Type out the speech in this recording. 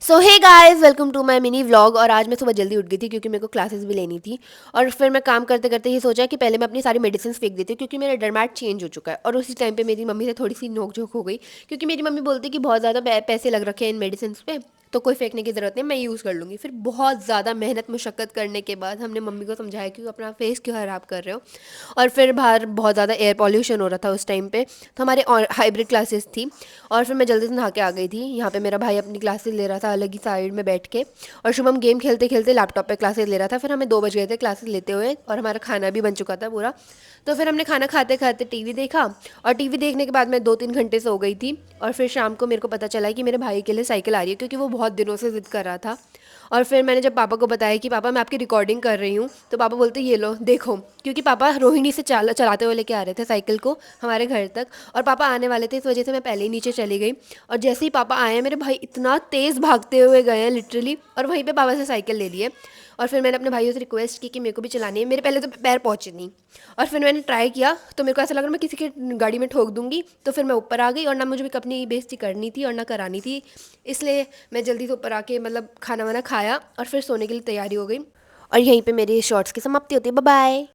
So hey guys, welcome to my mini vlog. और आज मैं सुबह जल्दी उठ गई थी क्योंकि मेरे को क्लासेस भी लेनी थी। और फिर मैं काम करते करते ये सोचा कि पहले मैं अपनी सारी मेडिसिन फेंक देती हूँ क्योंकि मेरा डरमैट चेंज हो चुका है। और उसी टाइम पे मेरी मम्मी से थोड़ी सी नोक झोंक हो गई क्योंकि मेरी मम्मी बोलती कि बहुत ज़्यादा पैसे लग रखे हैं इन मेडिसिन पे, तो कोई फेंकने की ज़रूरत नहीं, मैं यूज़ कर लूँगी। फिर बहुत ज़्यादा मेहनत मुशक्क़त करने के बाद हमने मम्मी को समझाया कि अपना फेस क्यों ख़राब कर रहे हो। और फिर बाहर बहुत ज़्यादा एयर पॉल्यूशन हो रहा था उस टाइम पे, तो हमारे हाइब्रिड क्लासेस थी। और फिर मैं जल्दी से नहा के आ गई थी। यहाँ पे मेरा भाई अपनी क्लासेस ले रहा था अलग ही साइड में बैठ के, और शुभम गेम खेलते खेलते लैपटॉप पे क्लासेस ले रहा था। फिर हमें 2 बज गए थे क्लासेस लेते हुए और हमारा खाना भी बन चुका था पूरा। तो फिर हमने खाना खाते खाते टीवी देखा, और टीवी देखने के बाद मैं 2-3 घंटे सो गई थी। और फिर शाम को मेरे को पता चला कि मेरे भाई के लिए साइकिल आ रही है क्योंकि वो बहुत दिनों से ज़िद कर रहा था। और फिर मैंने जब पापा को बताया कि पापा मैं आपकी रिकॉर्डिंग कर रही हूँ, तो पापा बोलते ये लो देखो, क्योंकि पापा रोहिणी से चलाते हुए लेके आ रहे थे साइकिल को हमारे घर तक। और पापा आने वाले थे, इस वजह से मैं पहले ही नीचे चली गई। और जैसे ही पापा आए, मेरे भाई इतना तेज़ भागते हुए गए हैं लिटरली, और वहीं पे पापा से साइकिल ले लिए। और फिर मैंने अपने भाइयों से रिक्वेस्ट की कि मेरे को भी चलानी है। मेरे पहले तो पैर पहुँचे नहीं, और फिर मैंने ट्राई किया तो मेरे को ऐसा लग रहा मैं किसी की गाड़ी में ठोक दूंगी। तो फिर मैं ऊपर आ गई, और ना मुझे भी अपनी बेइज्जती करनी थी और ना करानी थी। इसलिए मैं जल्दी से ऊपर आके मतलब खाना वाना खाया और फिर सोने के लिए तैयारी हो गई। और यहीं पे मेरी शॉर्ट्स की समाप्ति होती है। Bye bye.